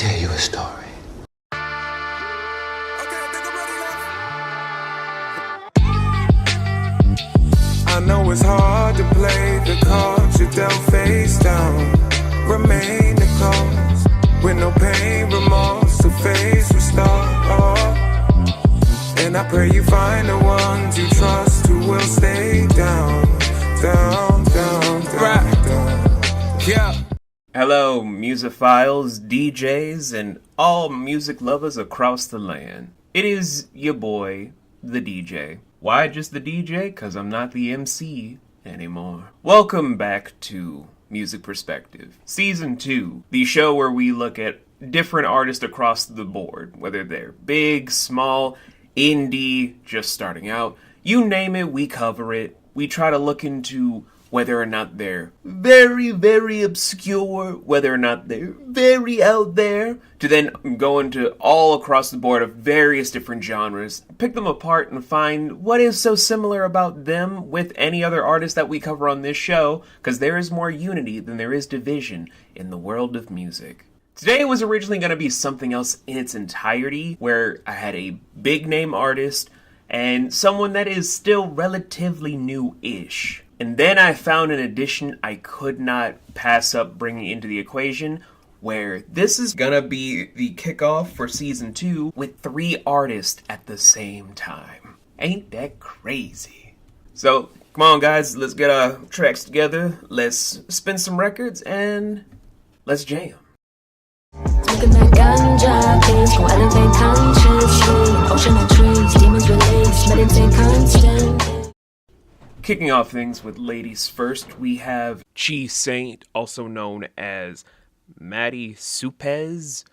tell you a story. I know it's hard to play the cards you dealt face down. Remain the cause with no pain, remorse to face, restart. And I pray you find the ones you trust who will stay down, down, down, down, down. Yeah. Hello, musophiles, DJs, and all music lovers across the land. It is your boy, the DJ. Why just the DJ? 'Cause I'm not the MC anymore. Welcome back to Music Perspective, Season 2, the show where we look at different artists across the board, whether they're big, small, indie, just starting out. You name it, we cover it. We try to look into whether or not they're very, very obscure, whether or not they're very out there, to then go into all across the board of various different genres, pick them apart and find what is so similar about them with any other artist that we cover on this show, because there is more unity than there is division in the world of music. Today was originally going to be something else in its entirety, where I had a big name artist and someone that is still relatively new-ish. And then I found an addition I could not pass up bringing into the equation, where this is gonna be the kickoff for Season 2 with 3 artists at the same time. Ain't that crazy? So, come on guys, let's get our tracks together, let's spin some records, and let's jam. Smoking that ganja, please go elevate consciously. Ocean of trees, demons release, meditate constant. Kicking off things with ladies first, we have Chi Saint, also known as Maddie Supez.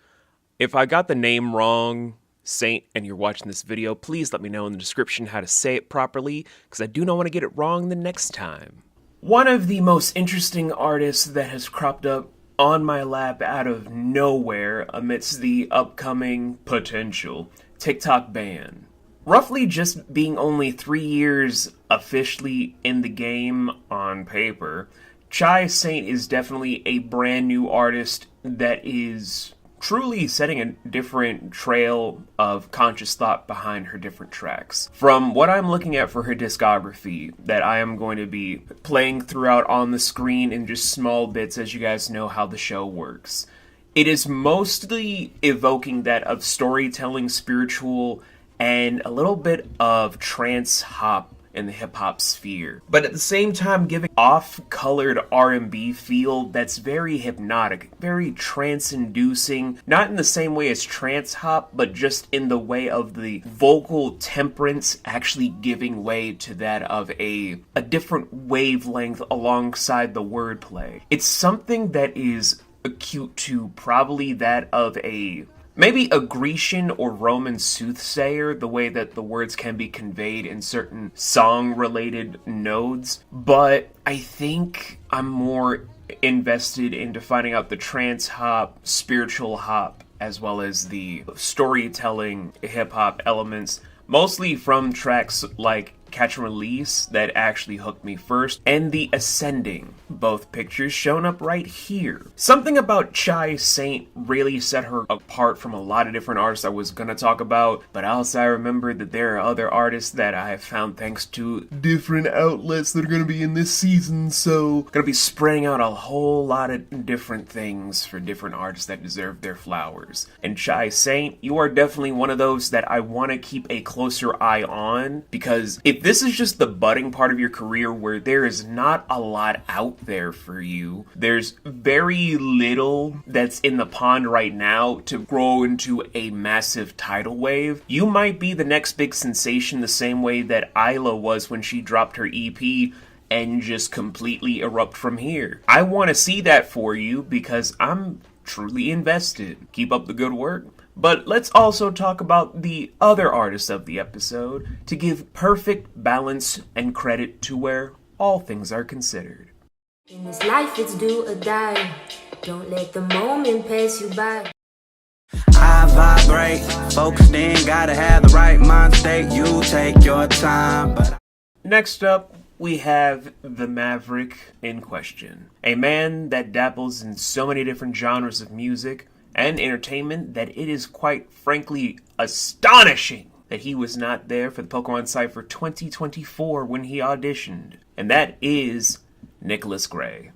If I got the name wrong, Saint, and you're watching this video, please let me know in the description how to say it properly, because I do not want to get it wrong the next time. One of the most interesting artists that has cropped up on my lap out of nowhere amidst the upcoming potential TikTok ban. Roughly just being only 3 years officially in the game on paper, Chi Saint is definitely a brand new artist that is truly setting a different trail of conscious thought behind her different tracks. From what I'm looking at for her discography, that I am going to be playing throughout on the screen in just small bits, as you guys know how the show works, it is mostly evoking that of storytelling, spiritual, and a little bit of trance hop in the hip-hop sphere, but at the same time giving off-colored R&B feel that's very hypnotic, very trance-inducing, not in the same way as trance hop, but just in the way of the vocal temperance actually giving way to that of a different wavelength alongside the wordplay. It's something that is acute to probably that of maybe a Grecian or Roman soothsayer, the way that the words can be conveyed in certain song-related nodes. But I think I'm more invested into finding out the trance hop, spiritual hop, as well as the storytelling hip-hop elements, mostly from tracks like Catch and Release that actually hooked me first, and The Ascending, both pictures shown up right here. Something about Chi Saint really set her apart from a lot of different artists I was gonna talk about, but also I remembered that there are other artists that I have found thanks to different outlets that are gonna be in this season, so gonna be spreading out a whole lot of different things for different artists that deserve their flowers. And Chi Saint, you are definitely one of those that I want to keep a closer eye on, because if this is just the budding part of your career where there is not a lot out there for you, there's very little that's in the pond right now to grow into a massive tidal wave, you might be the next big sensation the same way that Isla was when she dropped her EP and just completely erupt from here. I want to see that for you because I'm truly invested. Keep up the good work. But let's also talk about the other artists of the episode to give perfect balance and credit to where all things are considered. In this life it's do or die. Don't let the moment pass you by. I vibrate, focused in, gotta have the right mind state. You take your time, but Next up, we have the Maverick in question. A man that dabbles in so many different genres of music and entertainment that it is quite frankly astonishing that he was not there for the Pokemon Cypher 2024 when he auditioned. And that is Nicklaus Gray.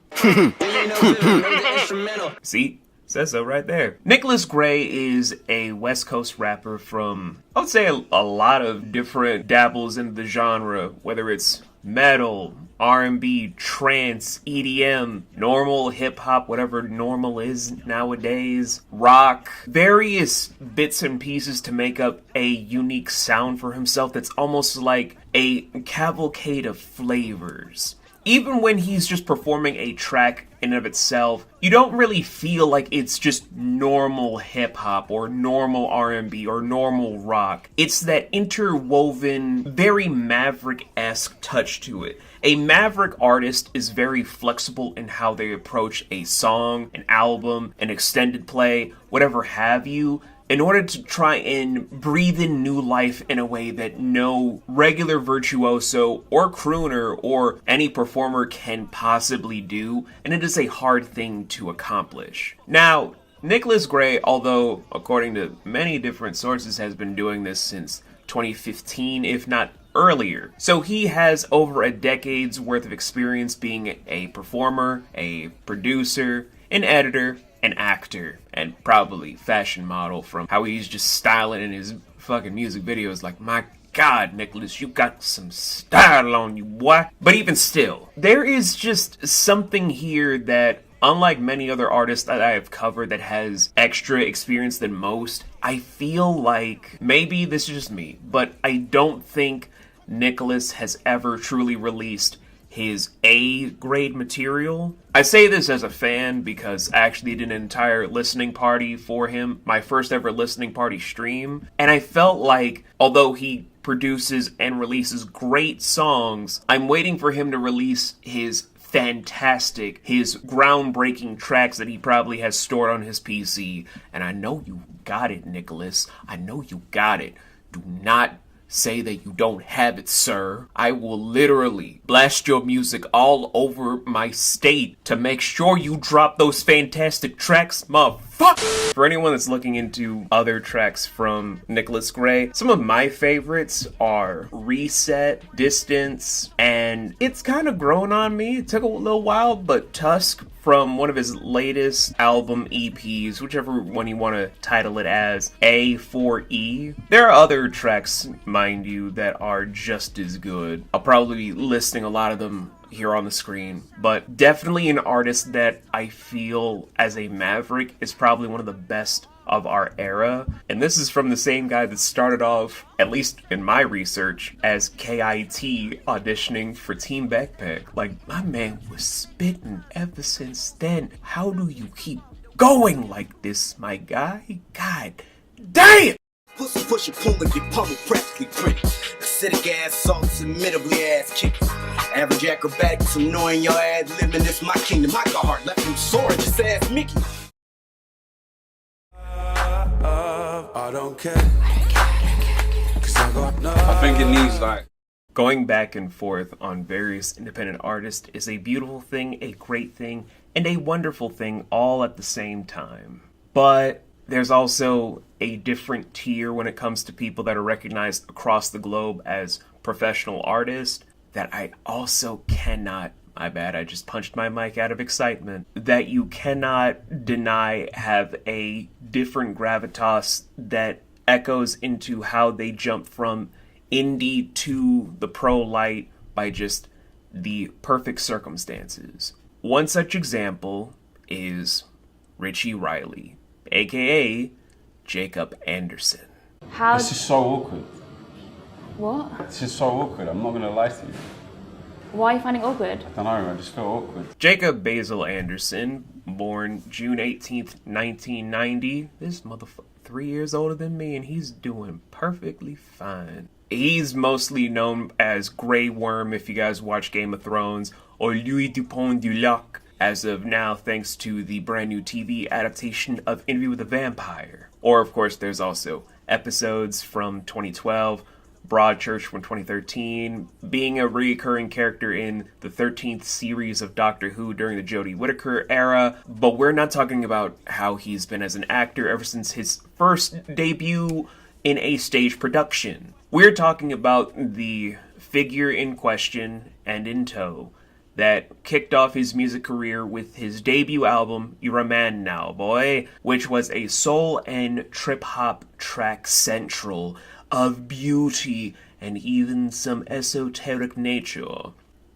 See? Says so right there. Nicklaus Gray is a West Coast rapper from, I would say, a lot of different dabbles in the genre, whether it's metal, R&B, trance, EDM, normal, hip-hop, whatever normal is nowadays, rock, various bits and pieces to make up a unique sound for himself that's almost like a cavalcade of flavors. Even when he's just performing a track in and of itself, you don't really feel like it's just normal hip-hop or normal R&B or normal rock. It's that interwoven, very Maverick-esque touch to it. A Maverick artist is very flexible in how they approach a song, an album, an extended play, whatever have you, in order to try and breathe in new life in a way that no regular virtuoso or crooner or any performer can possibly do, and it is a hard thing to accomplish. Now, Nicklaus Gray, although according to many different sources has been doing this since 2015, if not earlier. So he has over a decade's worth of experience being a performer, a producer, an editor, an actor, and probably fashion model from how he's just styling in his fucking music videos. Like, my God, Nicklaus, you got some style on you, boy. But even still, there is just something here that, unlike many other artists that I have covered that has extra experience than most, I feel like, maybe this is just me, but I don't think Nicklaus has ever truly released his A-grade material. I say this as a fan because I actually did an entire listening party for him, my first ever listening party stream, and I felt like, although he produces and releases great songs, I'm waiting for him to release his fantastic, his groundbreaking tracks that he probably has stored on his PC. And I know you got it, Nicklaus. I know you got it. Do not say that you don't have it, sir. I will literally blast your music all over my state to make sure you drop those fantastic tracks, motherfucker. For anyone that's looking into other tracks from Nicklaus Gray, some of my favorites are Reset, Distance, and it's kind of grown on me. It took a little while, but Tusk from one of his latest album EPs, whichever one you want to title it as, A4E. There are other tracks, mind you, that are just as good. I'll probably be listing a lot of them here on the screen, but definitely an artist that I feel as a Maverick is probably one of the best of our era. And this is from the same guy that started off, at least in my research, as KIT auditioning for Team Backpack. Like, my man was spitting ever since then. How do you keep going like this, my guy? God damn! Pussy push and pull and get pummeled, practically printed. Acidic ass salts, admittably ass kickers. Average acrobatics, annoying your ass, living this my kingdom. I got heart left him sore, just ass Mickey. I don't care. 'Cause I got no. I think it needs like going back and forth on various independent artists is a beautiful thing, a great thing, and a wonderful thing all at the same time. But there's also a different tier when it comes to people that are recognized across the globe as professional artists that I also cannot, my bad, I just punched my mic out of excitement, that you cannot deny have a different gravitas that echoes into how they jump from indie to the pro light by just the perfect circumstances. One such example is Richie Riley, aka Jacob Anderson. How? this is so awkward. What? This is so awkward. I'm not gonna lie to you. Why are you finding it awkward? I don't know. I just feel awkward. Jacob Basil Anderson, born June 18th, 1990. This motherfucker 3 years older than me, and he's doing perfectly fine. He's mostly known as Grey Worm if you guys watch Game of Thrones, or Louis Dupont du Lac, as of now thanks to the brand new TV adaptation of Interview with a Vampire. Or of course there's also episodes from 2012 Broadchurch from 2013, being a recurring character in the 13th series of Doctor Who during the Jodie Whittaker era, but we're not talking about how he's been as an actor ever since his first debut in a stage production. We're talking about the figure in question and in tow that kicked off his music career with his debut album, You're a Man Now, Boy, which was a soul and trip-hop track central of beauty and even some esoteric nature.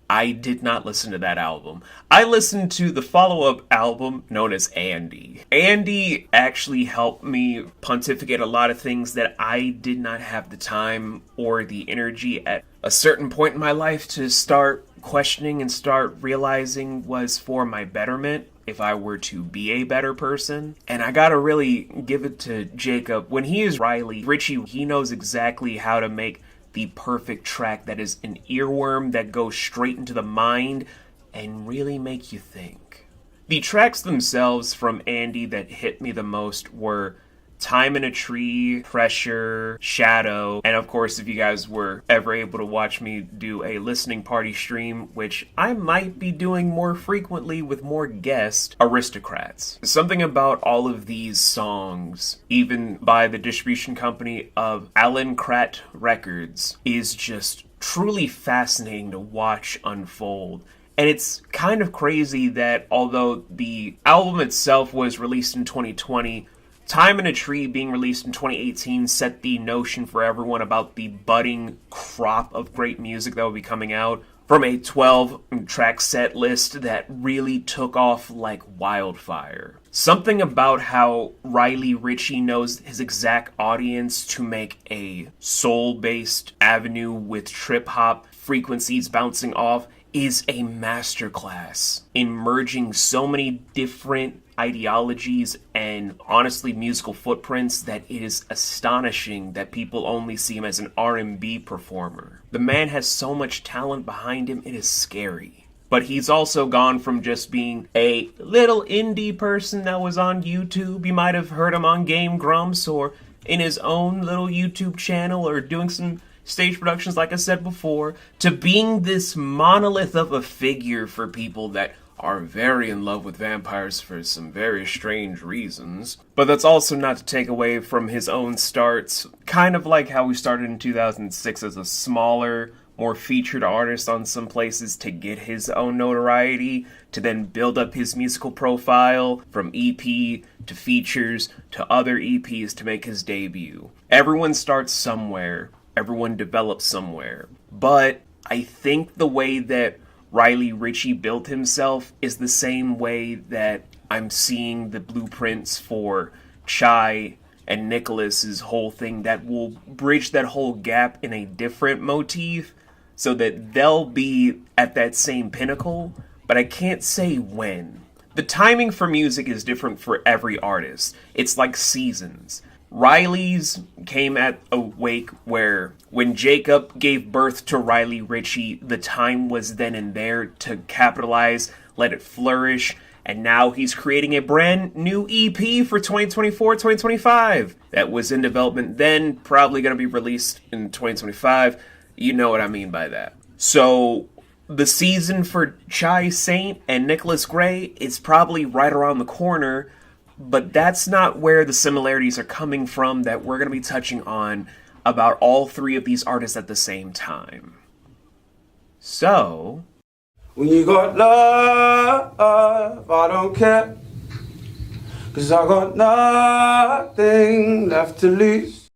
I did not listen to that album. I listened to the follow-up album known as Andy. Andy actually helped me pontificate a lot of things that I did not have the time or the energy at a certain point in my life to start questioning and start realizing was for my betterment if I were to be a better person. And I gotta really give it to Jacob. When he is Raleigh Ritchie, he knows exactly how to make the perfect track that is an earworm that goes straight into the mind and really make you think. The tracks themselves from Andy that hit me the most were Time in a Tree, Pressure, Shadow, and of course, if you guys were ever able to watch me do a listening party stream, which I might be doing more frequently with more guests, Aristocrats. Something about all of these songs, even by the distribution company of Alan Krat Records, is just truly fascinating to watch unfold. And it's kind of crazy that although the album itself was released in 2020, Time in a Tree being released in 2018 set the notion for everyone about the budding crop of great music that will be coming out from a 12-track set list that really took off like wildfire. Something about how Raleigh Ritchie knows his exact audience to make a soul-based avenue with trip-hop frequencies bouncing off is a masterclass in merging so many different ideologies and honestly musical footprints that it is astonishing that people only see him as an R&B performer. The man has so much talent behind him, it is scary. But he's also gone from just being a little indie person that was on YouTube. You might have heard him on Game Grumps or in his own little YouTube channel or doing some stage productions like I said before, to being this monolith of a figure for people that are very in love with vampires for some very strange reasons. But that's also not to take away from his own starts, kind of like how we started in 2006 as a smaller, more featured artist on some places to get his own notoriety, to then build up his musical profile from EP to features to other EPs to make his debut. Everyone starts somewhere. Everyone develops somewhere. But I think the way that Raleigh Ritchie built himself is the same way that I'm seeing the blueprints for Chai and Nicklaus's whole thing that will bridge that whole gap in a different motif so that they'll be at that same pinnacle, but I can't say when. The timing for music is different for every artist. It's like seasons. Riley's came at a wake where when Jacob gave birth to Raleigh Ritchie, the time was then and there to capitalize, let it flourish, and now he's creating a brand new EP for 2024-2025 that was in development then, probably going to be released in 2025. You know what I mean by that. So the season for Chai Saint and Nicklaus Gray is probably right around the corner, but that's not where the similarities are coming from that we're going to be touching on about all three of these artists at the same time. So, When you got love, I don't care, 'cause I got nothing left to lose.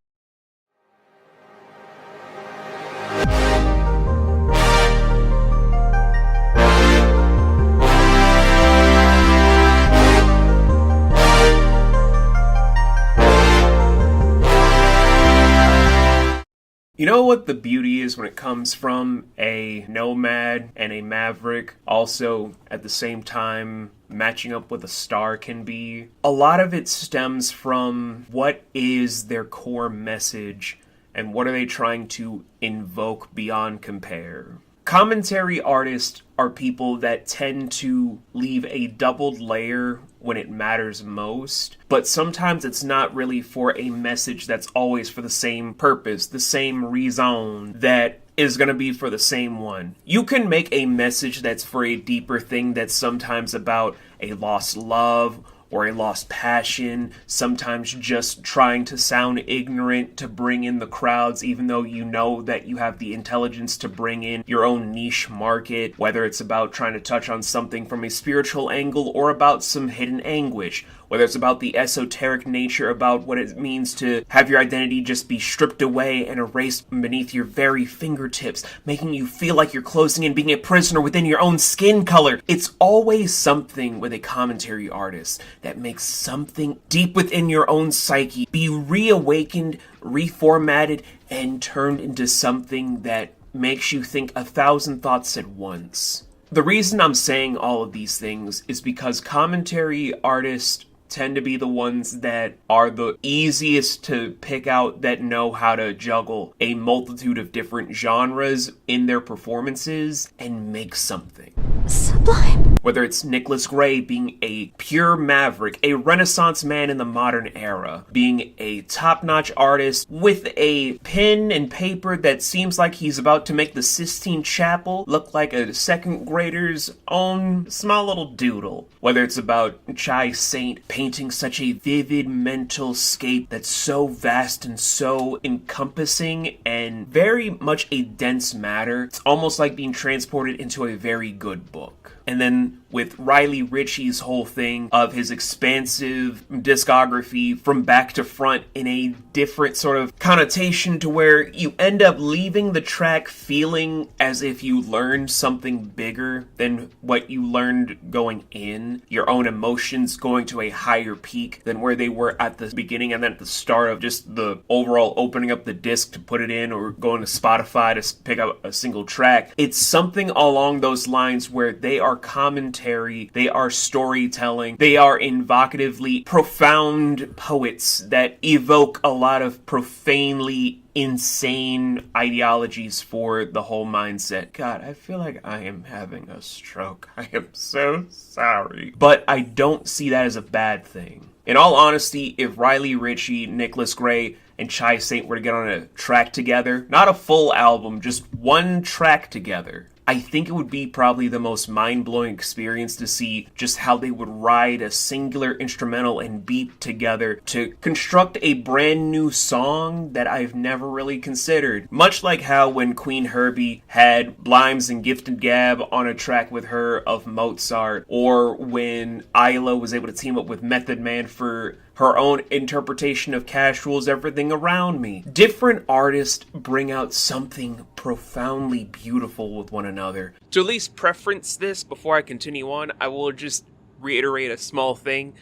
you know what the beauty is when it comes from a nomad and a maverick, also at the same time matching up with a star can be? A lot of it stems from what is their core message and what are they trying to invoke beyond compare. Commentary artists are people that tend to leave a doubled layer when it matters most, but sometimes it's not really for a message that's always for the same purpose, the same reason that is going to be for the same one. You can make a message that's for a deeper thing that's sometimes about a lost love or a lost passion, sometimes just trying to sound ignorant to bring in the crowds, even though you know that you have the intelligence to bring in your own niche market, whether it's about trying to touch on something from a spiritual angle or about some hidden anguish, whether it's about the esoteric nature about what it means to have your identity just be stripped away and erased beneath your very fingertips, making you feel like you're closing in, being a prisoner within your own skin color. It's always something with a commentary artist that makes something deep within your own psyche be reawakened, reformatted, and turned into something that makes you think 1,000 thoughts at once. The reason I'm saying all of these things is because commentary artists tend to be the ones that are the easiest to pick out, that know how to juggle a multitude of different genres in their performances and make something. Sublime. Whether it's Nicklaus Gray being a pure maverick, a renaissance man in the modern era, being a top-notch artist with a pen and paper that seems like he's about to make the Sistine Chapel look like a second grader's own small little doodle. Whether it's about Chai Saint painting such a vivid mental scape that's so vast and so encompassing and very much a dense matter, it's almost like being transported into a very good book. And then with Raleigh Ritchie's whole thing of his expansive discography from back to front in a different sort of connotation to where you end up leaving the track feeling as if you learned something bigger than what you learned going in, your own emotions going to a higher peak than where they were at the beginning and then at the start of just the overall opening up the disc to put it in or going to Spotify to pick up a single track. It's something along those lines where they are commentary, they are storytelling, they are evocatively profound poets that evoke a lot of profanely insane ideologies for the whole mindset. God, I feel like I am having a stroke. I am so sorry. But I don't see that as a bad thing. In all honesty, if Raleigh Ritchie, Nicklaus Gray, and Chai Saint were to get on a track together, not a full album, just one track together, I think it would be probably the most mind-blowing experience to see just how they would ride a singular instrumental and beat together to construct a brand new song that I've never really considered. Much like how when Queen Herbie had Blimes and Gifted Gab on a track with her of Mozart, or when Isla was able to team up with Method Man for her own interpretation of Casual's Everything Around Me. Different artists bring out something profoundly beautiful with one another. To at least preference this before I continue on, I will just reiterate a small thing.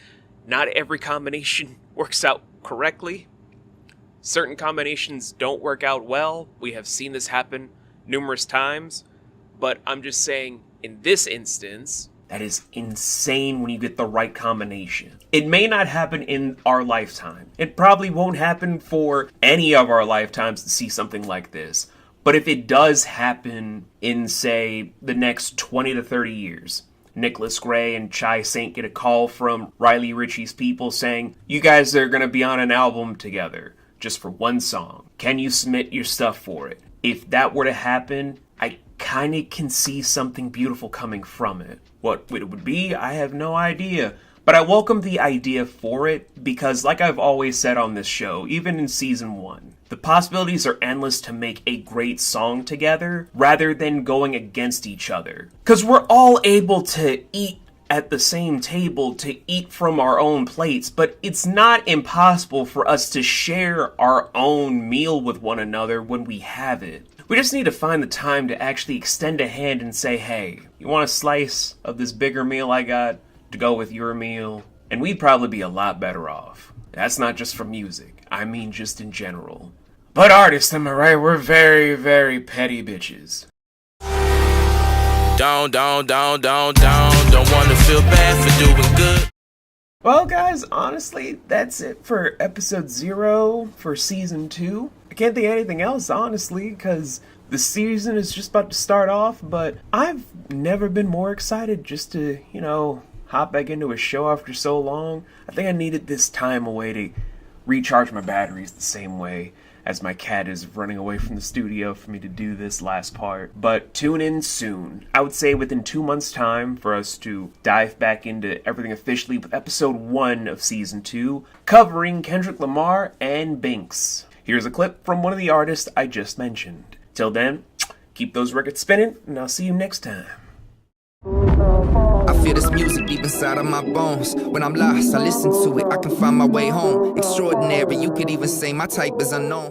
Not every combination works out correctly. Certain combinations don't work out well. We have seen this happen numerous times. But I'm just saying, in this instance, that is insane when you get the right combination. It may not happen in our lifetime. It probably won't happen for any of our lifetimes to see something like this. But if it does happen in, say, the next 20 to 30 years, Nicklaus Gray and Chai Saint get a call from Raleigh Ritchie's people saying, you guys are going to be on an album together, just for one song. Can you submit your stuff for it? If that were to happen, I kind of can see something beautiful coming from it. What it would be, I have no idea. But I welcome the idea for it because, like I've always said on this show, even in season 1, the possibilities are endless to make a great song together rather than going against each other. Because we're all able to eat at the same table, to eat from our own plates, but it's not impossible for us to share our own meal with one another when we have it. We just need to find the time to actually extend a hand and say, hey, you want a slice of this bigger meal I got to go with your meal? And we'd probably be a lot better off. That's not just for music. I mean just in general. But artists, am I right? We're very, very petty bitches. Don't wanna feel bad for doing good. Well, guys, honestly, that's it for episode 0 for season 2. I can't think of anything else, honestly, because The season is just about to start off, but I've never been more excited just to, hop back into a show after so long. I think I needed this time away to recharge my batteries the same way as my cat is running away from the studio for me to do this last part. But tune in soon. I would say within 2 months' time for us to dive back into everything officially with episode 1 of season 2, covering Kendrick Lamar and Binks. Here's a clip from one of the artists I just mentioned. Till then, keep those records spinning, and I'll see you next time. I feel this music deep inside of my bones. When I'm lost, I listen to it, I can find my way home. Extraordinary, you could even say my type is unknown.